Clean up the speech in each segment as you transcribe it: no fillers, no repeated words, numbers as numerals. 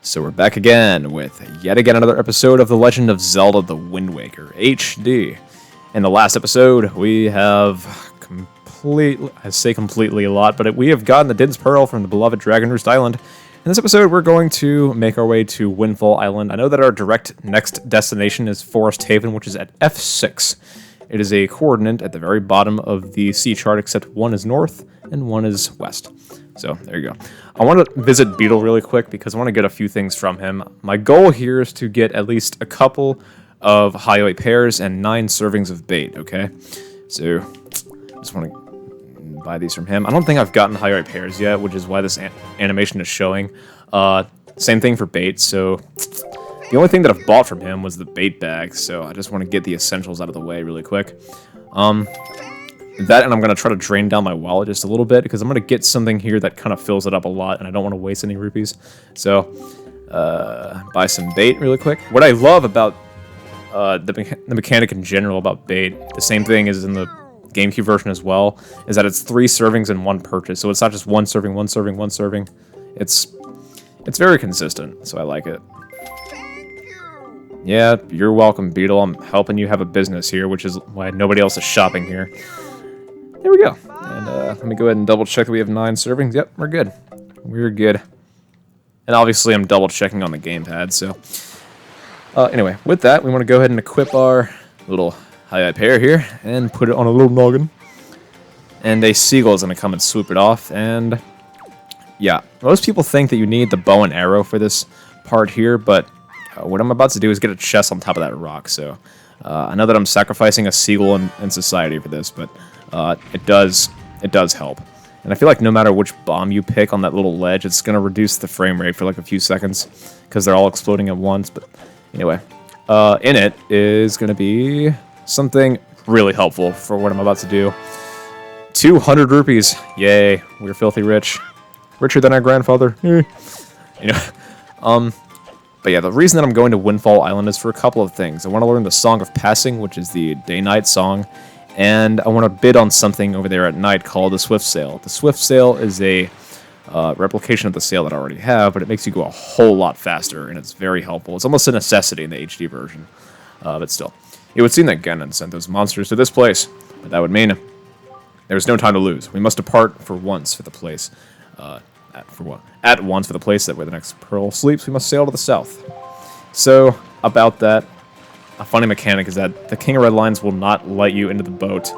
So we're back again with yet again another episode of The Legend of Zelda: The Wind Waker HD. In the last episode, we have I say completely a lot, but we have gotten the Din's Pearl from the beloved Dragonroost Island. In this episode, we're going to make our way to Windfall Island. I know that our direct next destination is Forest Haven, which is at F6. It is a coordinate at the very bottom of the sea chart, except one is north and one is west. So, there you go. I want to visit Beetle really quick because I want to get a few things from him. My goal here is to get at least a couple of Highway pears and 9 servings of bait, okay? So, I just want to buy these from him. I don't think I've gotten Highway pears yet, which is why this animation is showing. Same thing for bait, so the only thing that I've bought from him was the bait bag, so I just want to get the essentials out of the way really quick. That, and I'm going to try to drain down my wallet just a little bit, because I'm going to get something here that kind of fills it up a lot, and I don't want to waste any rupees. So, buy some bait really quick. What I love about the mechanic in general about bait, the same thing as in the GameCube version as well, is that it's 3 servings in 1 purchase. So it's not just 1 serving, 1 serving, 1 serving. It's very consistent, so I like it. Yeah, you're welcome, Beetle. I'm helping you have a business here, which is why nobody else is shopping here. There we go. And let me go ahead and double check that we have 9 servings. Yep, we're good. We're good. And obviously I'm double checking on the gamepad, so. Anyway, with that, we want to go ahead and equip our little Highway pear here and put it on a little noggin. And a seagull is going to come and swoop it off. And yeah, most people think that you need the bow and arrow for this part here, but what I'm about to do is get a chest on top of that rock. So I know that I'm sacrificing a seagull in society for this, but it does help. And I feel like no matter which bomb you pick on that little ledge, it's going to reduce the frame rate for like a few seconds because they're all exploding at once. But anyway, in it is going to be something really helpful for what I'm about to do. 200 rupees. Yay, we're filthy rich. Richer than our grandfather. You know, but yeah, the reason that I'm going to Windfall Island is for a couple of things. I want to learn the Song of Passing, which is the day-night song, and I want to bid on something over there at night called the Swift Sail. The Swift Sail is a replication of the sail that I already have, but it makes you go a whole lot faster, and it's very helpful. It's almost a necessity in the HD version, but still. It would seem that Ganon sent those monsters to this place, but that would mean there's no time to lose. We must depart for once for the place. At once for the place that where the next pearl sleeps, we must sail to the south. So, about that, a funny mechanic is that the King of Red Lines will not let you into the boat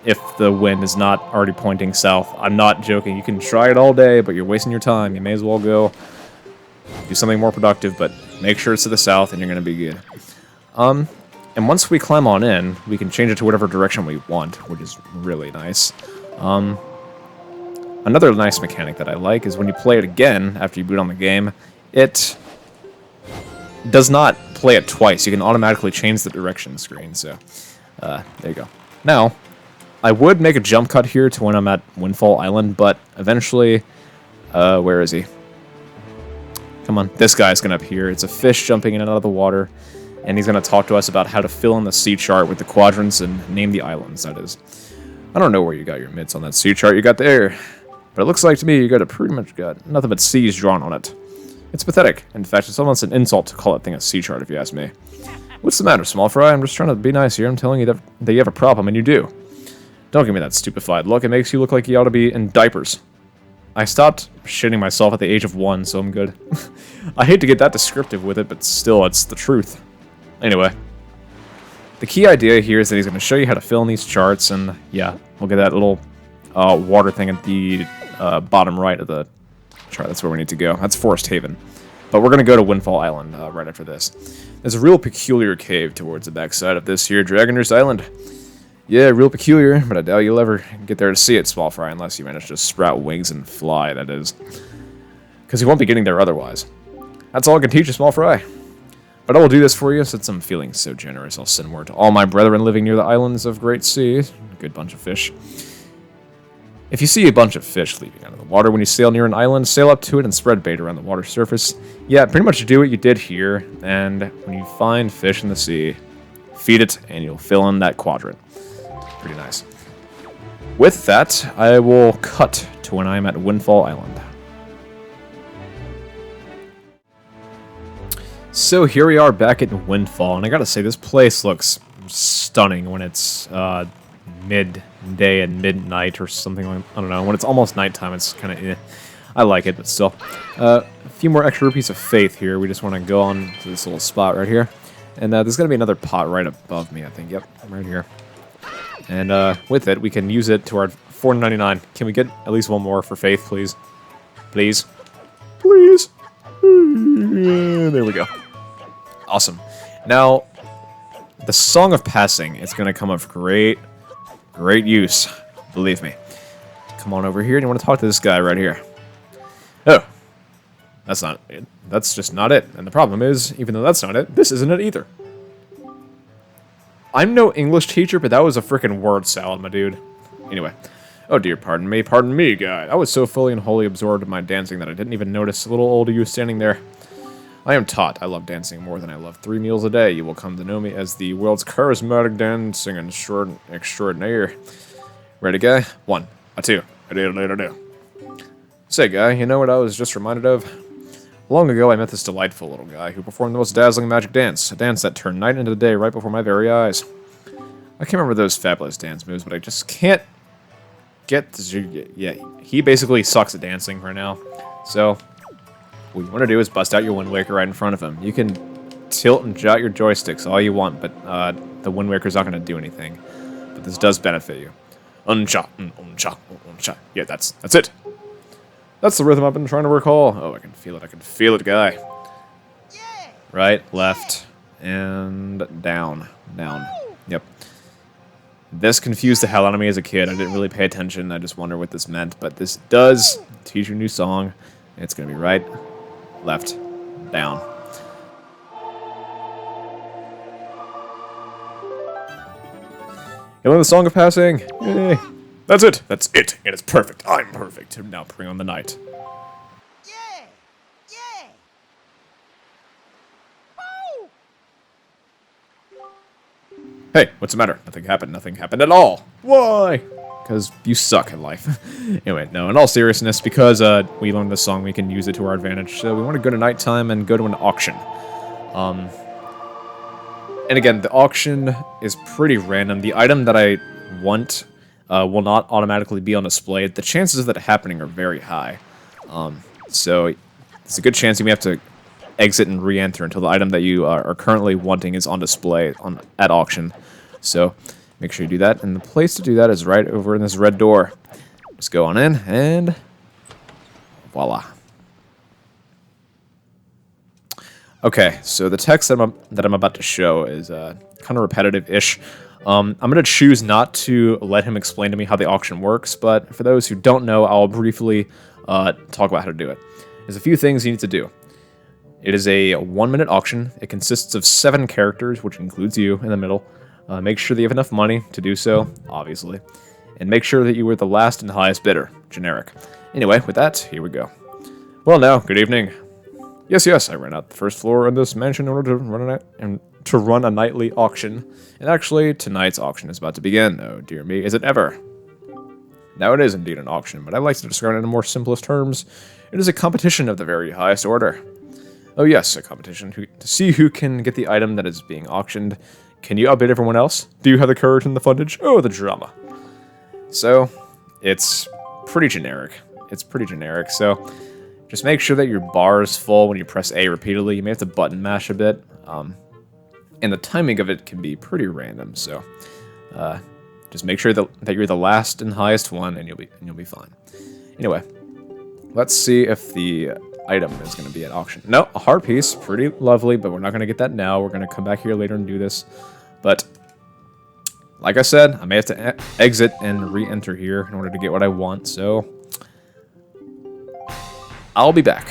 if the wind is not already pointing south. I'm not joking. You can try it all day, but you're wasting your time. You may as well go do something more productive, but make sure it's to the south and you're going to be good. And once we climb on in, we can change it to whatever direction we want, which is really nice. Another nice mechanic that I like is when you play it again after you boot on the game, it does not play it twice. You can automatically change the direction screen, so there you go. Now, I would make a jump cut here to when I'm at Windfall Island, but eventually, where is he? Come on, this guy's going to appear. It's a fish jumping in and out of the water, and he's going to talk to us about how to fill in the sea chart with the quadrants and name the islands, that is. I don't know where you got your mitts on that sea chart you got there. But it looks like to me you pretty much got nothing but C's drawn on it. It's pathetic. In fact, it's almost an insult to call that thing a C chart if you ask me. What's the matter, small fry? I'm just trying to be nice here. I'm telling you that you have a problem, and you do. Don't give me that stupefied look. It makes you look like you ought to be in diapers. I stopped shitting myself at the age of 1, so I'm good. I hate to get that descriptive with it, but still, it's the truth. Anyway. The key idea here is that he's going to show you how to fill in these charts, and yeah, we'll get that little water thing at the bottom right of the chart. That's where we need to go. That's Forest Haven. But we're going to go to Windfall Island right after this. There's a real peculiar cave towards the backside of this here Dragonroost Island. Yeah, real peculiar, but I doubt you'll ever get there to see it, small fry, unless you manage to sprout wings and fly, that is. Because you won't be getting there otherwise. That's all I can teach you, small fry. But I will do this for you, since I'm feeling so generous. I'll send word to all my brethren living near the islands of Great Sea. A good bunch of fish. If you see a bunch of fish leaping out of the water when you sail near an island, sail up to it and spread bait around the water surface. Yeah, pretty much do what you did here, and when you find fish in the sea, feed it, and you'll fill in that quadrant. Pretty nice. With that, I will cut to when I'm at Windfall Island. So here we are back at Windfall, and I gotta say, this place looks stunning when it's midday and midnight or something like, I don't know, when it's almost nighttime, it's kind of I like it, but still. A few more extra rupees of faith here. We just want to go on to this little spot right here. And there's going to be another pot right above me, I think. Yep, right here. And with it, we can use it to our 4.99. Can we get at least one more for faith, please? Please? Please? There we go. Awesome. Now, the Song of Passing is going to come of great use. Believe me. Come on over here, and you want to talk to this guy right here. Oh. That's not it. That's just not it. And the problem is, even though that's not it, this isn't it either. I'm no English teacher, but that was a freaking word salad, my dude. Anyway. Oh dear, pardon me, guy. I was so fully and wholly absorbed in my dancing that I didn't even notice a little old you standing there. I am taught I love dancing more than I love 3 meals a day. You will come to know me as the world's charismatic dancing extraordinaire. Ready, guy? 1, 2, a do. Say, guy, you know what I was just reminded of? Long ago, I met this delightful little guy who performed the most dazzling magic dance. A dance that turned night into day right before my very eyes. I can't remember those fabulous dance moves, but I just can't get to... Yeah, he basically sucks at dancing right now. So, what you want to do is bust out your Wind Waker right in front of him. You can tilt and jot your joysticks all you want, but the Wind Waker's not going to do anything. But this does benefit you. Uncha, uncha, uncha. Yeah, that's it. That's the rhythm I've been trying to recall. Oh, I can feel it, guy. Right, left, and down. Yep. This confused the hell out of me as a kid. I didn't really pay attention. I just wondered what this meant. But this does teach you a new song. It's going to be right, left, down. You know the Song of Passing? Yay. That's it. And it's perfect. I'm perfect. Now bring on the night. Hey, what's the matter? Nothing happened at all. Why? Because you suck at life. Anyway, no, in all seriousness, because we learned this song, we can use it to our advantage. So we want to go to nighttime and go to an auction. And again, the auction is pretty random. The item that I want will not automatically be on display. The chances of that happening are very high. So it's a good chance you may have to exit and re-enter until the item that you are currently wanting is on display at auction. So make sure you do that. And the place to do that is right over in this red door. Just go on in and voila. Okay, so the text that I'm about to show is kind of repetitive-ish. I'm going to choose not to let him explain to me how the auction works, but for those who don't know, I'll briefly talk about how to do it. There's a few things you need to do. It is a 1-minute auction. It consists of 7 characters, which includes you in the middle. Make sure that you have enough money to do so, obviously. And make sure that you were the last and highest bidder. Generic. Anyway, with that, here we go. Well now, good evening. Yes, I ran out the first floor in this mansion in order to run a nightly auction. And actually, tonight's auction is about to begin. Oh dear me, is it ever? Now it is indeed an auction, but I like to describe it in more simplest terms. It is a competition of the very highest order. Oh yes, a competition to see who can get the item that is being auctioned. Can you outbid everyone else? Do you have the courage and the fundage? Oh, the drama. So, it's pretty generic. So just make sure that your bar is full when you press A repeatedly. You may have to button mash a bit. And the timing of it can be pretty random, so just make sure that you're the last and highest one, and you'll be fine. Anyway, let's see if the item is going to be at auction. No, a heart piece, pretty lovely, but we're not going to get that now. We're going to come back here later and do this. But like I said, I may have to exit and re-enter here in order to get what I want. So I'll be back.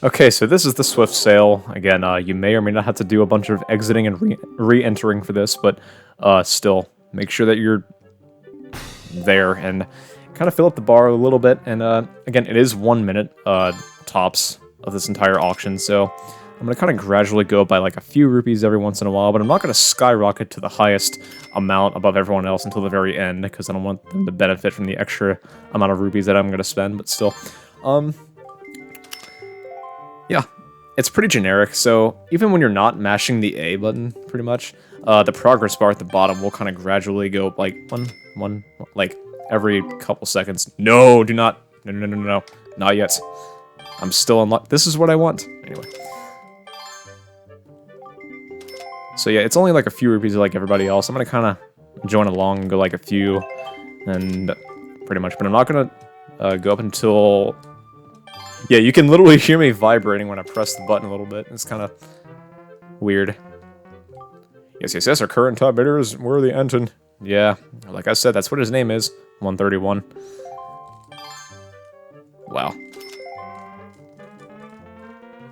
Okay, so this is the Swift Sale. Again, you may or may not have to do a bunch of exiting and re-entering for this, but still, make sure that you're there and kind of fill up the bar a little bit. And again, it is 1 minute tops of this entire auction, so I'm going to kind of gradually go by like a few rupees every once in a while, but I'm not going to skyrocket to the highest amount above everyone else until the very end, because I don't want them to benefit from the extra amount of rupees that I'm going to spend, but still. Yeah, it's pretty generic, so even when you're not mashing the A button, pretty much, the progress bar at the bottom will kind of gradually go, like, one, like, every couple seconds. No, do not, no, not yet. I'm still unlocked. This is what I want. Anyway. So yeah, it's only like a few rupees like everybody else. I'm gonna kind of join along and go like a few, and pretty much, but I'm not gonna go up until... Yeah, you can literally hear me vibrating when I press the button a little bit. It's kind of weird. Yes, our current top bidder is Worthy Anton. Yeah, like I said, that's what his name is. 131. Wow.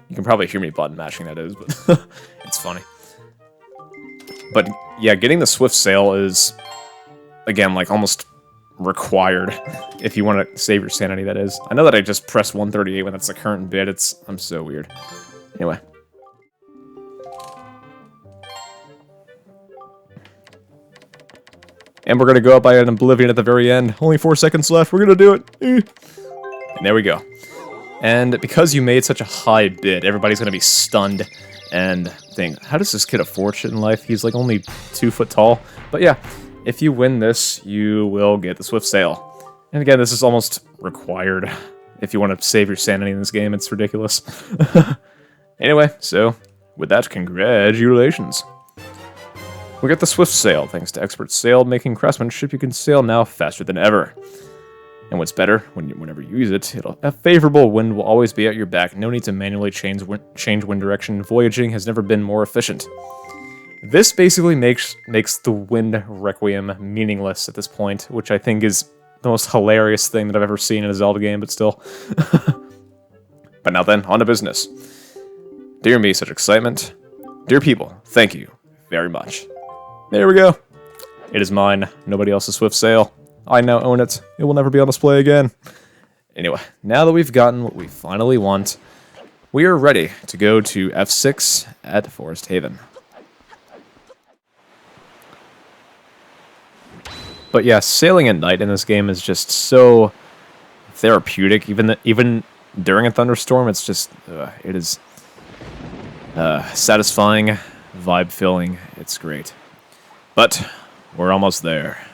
You can probably hear me button mashing, that is, but it's funny. But yeah, getting the Swift Sail is, again, like almost required if you want to save your sanity, that is. I know that I just pressed 138 when that's the current bid. I'm so weird. Anyway. And we're going to go up by an Oblivion at the very end. Only 4 seconds left. We're going to do it. And there we go. And because you made such a high bid, everybody's going to be stunned and think, how does this kid afford shit in life? He's like only 2 foot tall. But yeah, if you win this, you will get the Swift Sail. And again, this is almost required if you want to save your sanity in this game. It's ridiculous. Anyway, so with that, congratulations. We got the Swift Sail. Thanks to expert sail-making craftsmanship, you can sail now faster than ever. And what's better, whenever you use it, a favorable wind will always be at your back. No need to manually change wind direction. Voyaging has never been more efficient. This basically makes the Wind Requiem meaningless at this point, which I think is the most hilarious thing that I've ever seen in a Zelda game, but still. But now then, on to business. Dear me, such excitement. Dear people, thank you very much. There we go. It is mine. Nobody else's Swift Sail. I now own it. It will never be on display again. Anyway, now that we've gotten what we finally want, we are ready to go to F6 at Forest Haven. But yeah, sailing at night in this game is just so therapeutic. Even during a thunderstorm, it's just it is satisfying, vibe-filling. It's great. But we're almost there.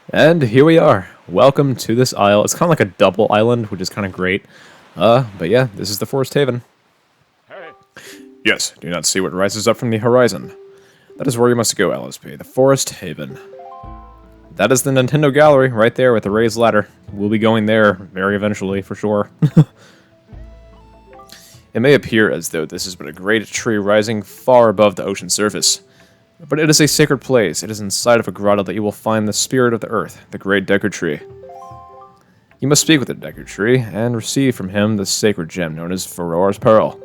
And here we are. Welcome to this isle. It's kind of like a double island, which is kind of great. But yeah, this is the Forest Haven. Hey. Yes, do you not see what rises up from the horizon? That is where you must go, LSP. The Forest Haven. That is the Nintendo Gallery right there with the raised ladder. We'll be going there very eventually, for sure. It may appear as though this is but a great tree rising far above the ocean surface. But it is a sacred place. It is inside of a grotto that you will find the spirit of the earth, the great Deku Tree. You must speak with the Deku Tree and receive from him the sacred gem known as Farore's Pearl.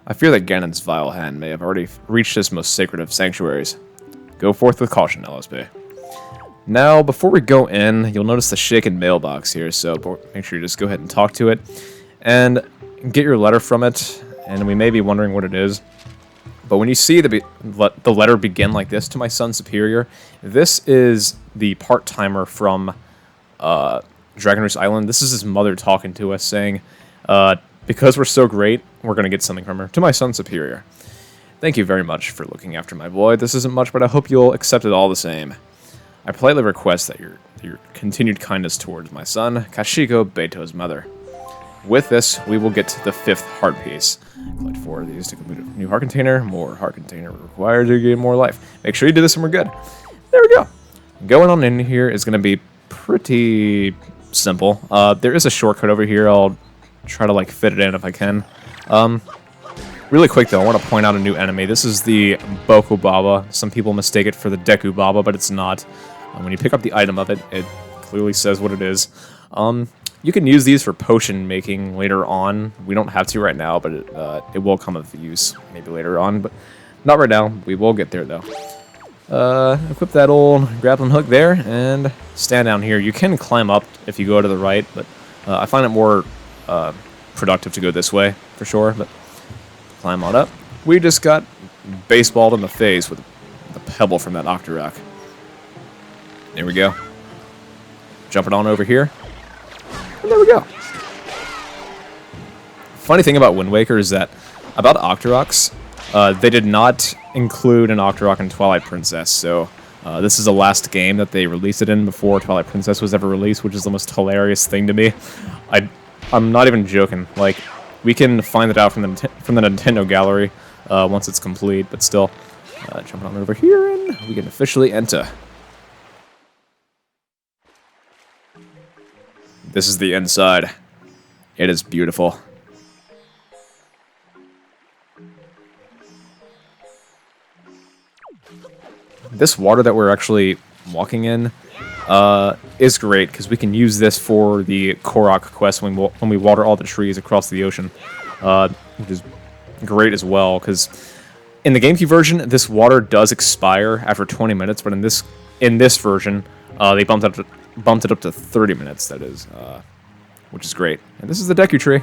I fear that Ganon's vile hand may have already reached this most sacred of sanctuaries. Go forth with caution, LSP. Now, before we go in, you'll notice the shaken mailbox here, so make sure you just go ahead and talk to it, and get your letter from it, and we may be wondering what it is. But when you see the letter begin like this, to my son Superior, this is the part-timer from Dragon Roost Island. This is his mother talking to us, saying, because we're so great, we're going to get something from her. To my son Superior. Thank you very much for looking after my boy. This isn't much, but I hope you'll accept it all the same. I politely request that your continued kindness towards my son, Kashiko Beito's mother. With this, we will get to the 5th heart piece. Collect 4 of these to complete a new heart container. More heart container required to gain more life. Make sure you do this and we're good. There we go. Going on in here is going to be pretty simple. There is a shortcut over here. I'll try to like fit it in if I can. Really quick though, I want to point out a new enemy. This is the Boku Baba. Some people mistake it for the Deku Baba, but it's not. When you pick up the item of it, it clearly says what it is. You can use these for potion making later on. We don't have to right now, but it will come of use maybe later on, but not right now. We will get there though. Equip that old grappling hook there and stand down here. You can climb up if you go to the right, but I find it more productive to go this way for sure. But climb on up. We just got baseballed in the face with the pebble from that Octorok. There we go. Jumping on over here. And there we go. Funny thing about Wind Waker is that, about Octoroks, they did not include an Octorok in Twilight Princess, so this is the last game that they released it in before Twilight Princess was ever released, which is the most hilarious thing to me. I'm not even joking. Like, we can find it out from the Nintendo Gallery once it's complete, but still, jumping on over here, and we can officially enter. This is the inside. It is beautiful. This water that we're actually walking in is great because we can use this for the Korok quest when we water all the trees across the ocean, which is great as well. Because in the GameCube version, this water does expire after 20 minutes, but in this version, they bumped it up to 30 minutes. That is, which is great. And this is the Deku Tree.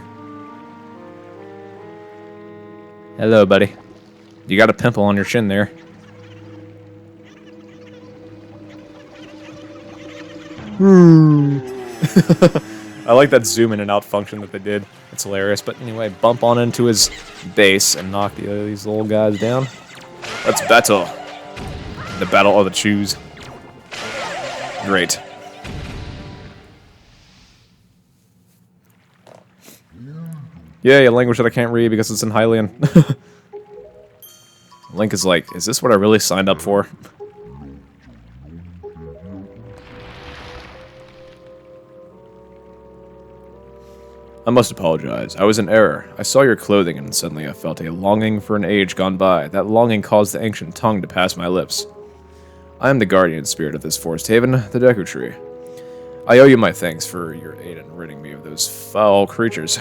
Hello, buddy. You got a pimple on your chin there. I like that zoom in and out function that they did. It's hilarious. But anyway, bump on into his base and knock these little guys down. Let's battle. The battle of the Chews. Great. Yay, a language that I can't read because it's in Hylian. Link is like, is this what I really signed up for? I must apologize. I was in error. I saw your clothing and suddenly I felt a longing for an age gone by. That longing caused the ancient tongue to pass my lips. I am the guardian spirit of this forest haven, the Deku Tree. I owe you my thanks for your aid in ridding me of those foul creatures.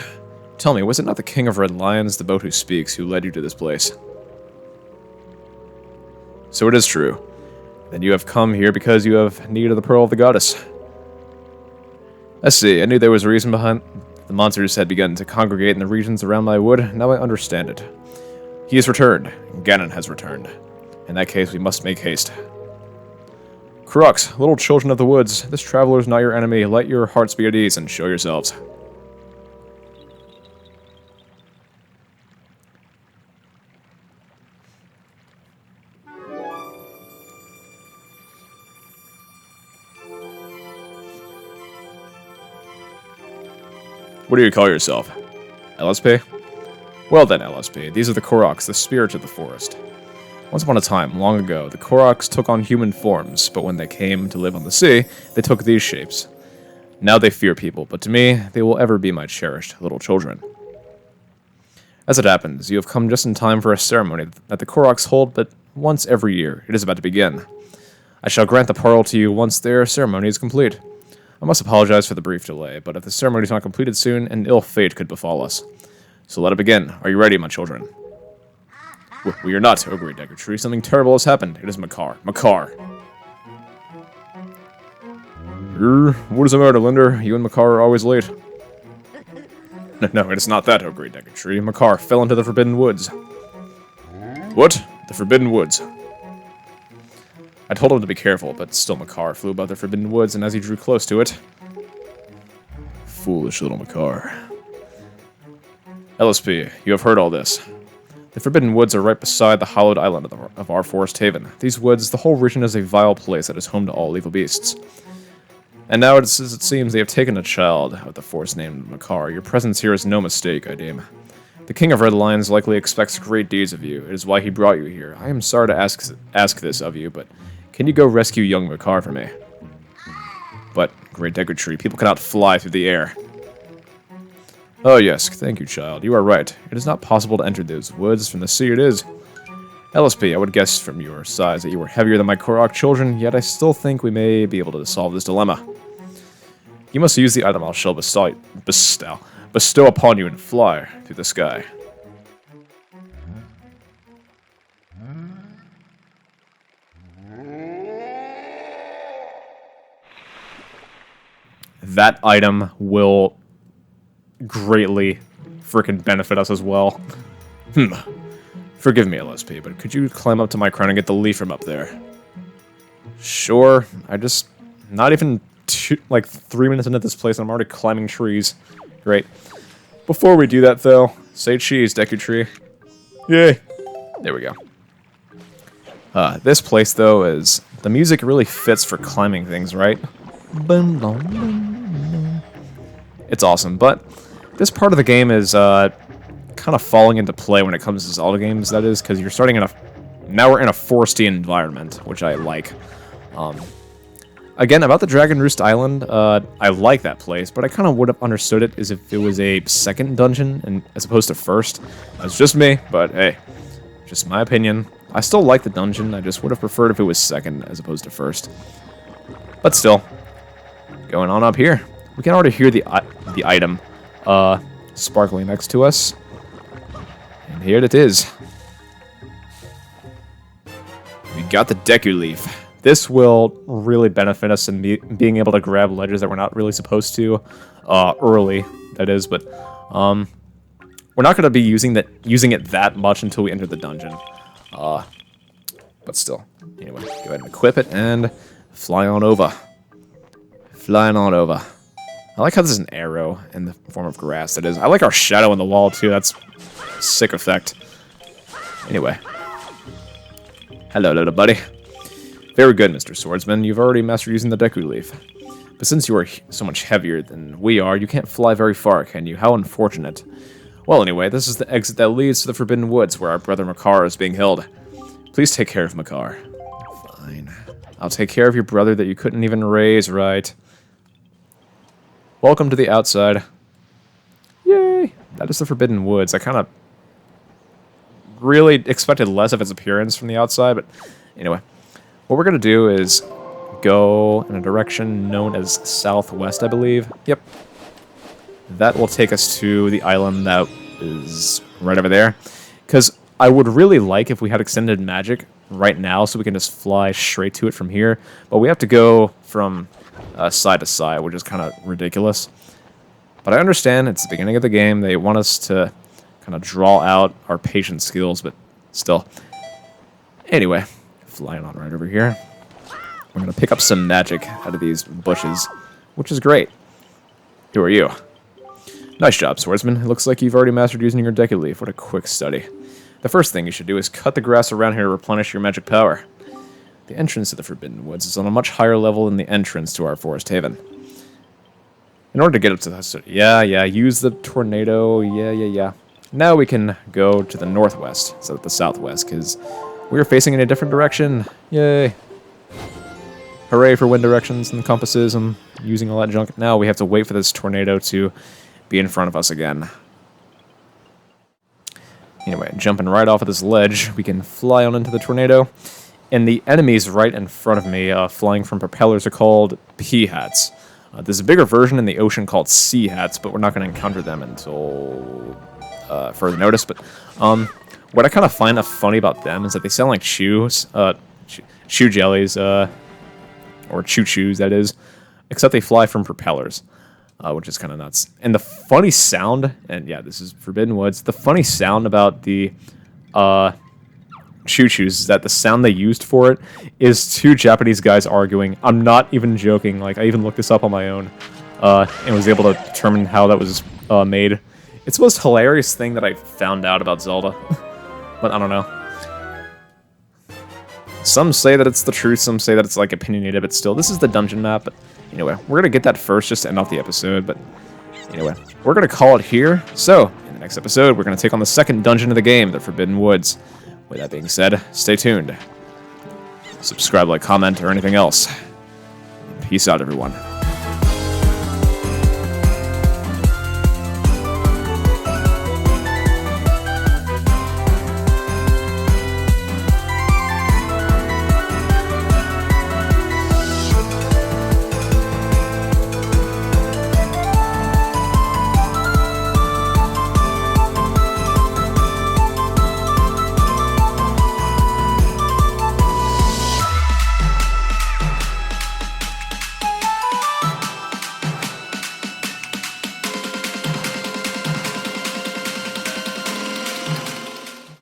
Tell me, was it not the King of Red Lions, the boat who speaks, who led you to this place? So it is true. Then you have come here because you have need of the Pearl of the Goddess. I see. I knew there was a reason behind... The monsters had begun to congregate in the regions around my wood. Now I understand it. He has returned. Ganon has returned. In that case, we must make haste. Koroks, little children of the woods, this traveler is not your enemy. Let your hearts be at ease and show yourselves. What do you call yourself? LSP? Well then, LSP, these are the Koroks, the spirits of the forest. Once upon a time, long ago, the Koroks took on human forms, but when they came to live on the sea, they took these shapes. Now they fear people, but to me, they will ever be my cherished little children. As it happens, you have come just in time for a ceremony that the Koroks hold but once every year. It is about to begin. I shall grant the pearl to you once their ceremony is complete. I must apologize for the brief delay, but if the ceremony is not completed soon, an ill fate could befall us. So let it begin. Are you ready, my children? We are not, O great Deku Tree. Something terrible has happened. It is Makar. Makar! What is the matter, Linder? You and Makar are always late. No, it is not that, O great Deku Tree. Makar fell into the Forbidden Woods. What? The Forbidden Woods. I told him to be careful, but still Makar flew above the Forbidden Woods, and as he drew close to it... Foolish little Makar. LSP, you have heard all this. The Forbidden Woods are right beside the hallowed island of our forest haven. These woods, the whole region is a vile place that is home to all evil beasts. And now it seems they have taken a child of the forest named Makar. Your presence here is no mistake, I deem. The King of Red Lions likely expects great deeds of you. It is why he brought you here. I am sorry to ask this of you, but can you go rescue young Makar for me? But, great Deku Tree, people cannot fly through the air. Oh yes, thank you, child. You are right. It is not possible to enter those woods. From the sea it is. LSP, I would guess from your size that you were heavier than my Korok children, yet I still think we may be able to solve this dilemma. You must use the item I shall bestow upon you and fly through the sky. That item will greatly frickin' benefit us as well. Forgive me, LSP, but could you climb up to my crown and get the leaf from up there? Sure, I just... not even like 3 minutes into this place and I'm already climbing trees. Great. Before we do that, though, say cheese, Deku Tree. Yay. There we go. This place, though, is... The music really fits for climbing things, right? It's awesome, but this part of the game is kind of falling into play when it comes to Zelda games, that is, because you're starting in a... Now we're in a foresty environment, which I like. Again, about the Dragon Roost Island, I like that place, but I kind of would have understood it as if it was a second dungeon and as opposed to first. That's just me, but hey, just my opinion. I still like the dungeon, I just would have preferred if it was second as opposed to first. But still, going on up here. We can already hear the item sparkling next to us. And here it is. We got the Deku Leaf. This will really benefit us in being able to grab ledges that we're not really supposed to early, that is, but we're not going to be using it that much until we enter the dungeon. But still, anyway, go ahead and equip it and fly on over. Flying on over. I like how this is an arrow in the form of grass, that is. I like our shadow on the wall, too. That's a sick effect. Anyway. Hello, little buddy. Very good, Mr. Swordsman. You've already mastered using the Deku Leaf. But since you are so much heavier than we are, you can't fly very far, can you? How unfortunate. Well, anyway, this is the exit that leads to the Forbidden Woods, where our brother Makar is being held. Please take care of Makar. Fine. I'll take care of your brother that you couldn't even raise, right? Welcome to the outside. Yay! That is the Forbidden Woods. I kind of really expected less of its appearance from the outside, but anyway. What we're going to do is go in a direction known as southwest, I believe. Yep. That will take us to the island that is right over there. Because I would really like if we had extended magic right now so we can just fly straight to it from here. But we have to go from side to side, which is kind of ridiculous. But I understand it's the beginning of the game. They want us to kind of draw out our patient skills, but still. Anyway, flying on right over here. We're going to pick up some magic out of these bushes, which is great. Who are you? Nice job, Swordsman. It looks like you've already mastered using your Deku Leaf. What a quick study. The first thing you should do is cut the grass around here to replenish your magic power. The entrance to the Forbidden Woods is on a much higher level than the entrance to our Forest Haven. In order to get up to the... Yeah, use the tornado. Yeah. Now we can go to the northwest, instead of the southwest, because we are facing in a different direction. Yay. Hooray for wind directions and compasses and using all that junk. Now we have to wait for this tornado to be in front of us again. Anyway, jumping right off of this ledge, we can fly on into the tornado. And the enemies right in front of me, flying from propellers, are called Peahats. There's a bigger version in the ocean called Sea Hats, but we're not going to encounter them until further notice. But what I kind of find funny about them is that they sound like chew jellies, or choo-choos, that is, except they fly from propellers, which is kind of nuts. And the funny sound, and yeah, this is Forbidden Woods, the funny sound about the choo-choos is that the sound they used for it is two Japanese guys arguing. I'm not even joking. Like, I even looked this up on my own and was able to determine how that was made. It's the most hilarious thing that I found out about Zelda. But I don't know. Some say that it's the truth, some say that it's like opinionated, but still, this is the dungeon map. But anyway, we're going to get that first just to end off the episode. But anyway, we're going to call it here. So, in the next episode, we're going to take on the second dungeon of the game, the Forbidden Woods. With that being said, stay tuned. Subscribe, like, comment, or anything else. Peace out, everyone.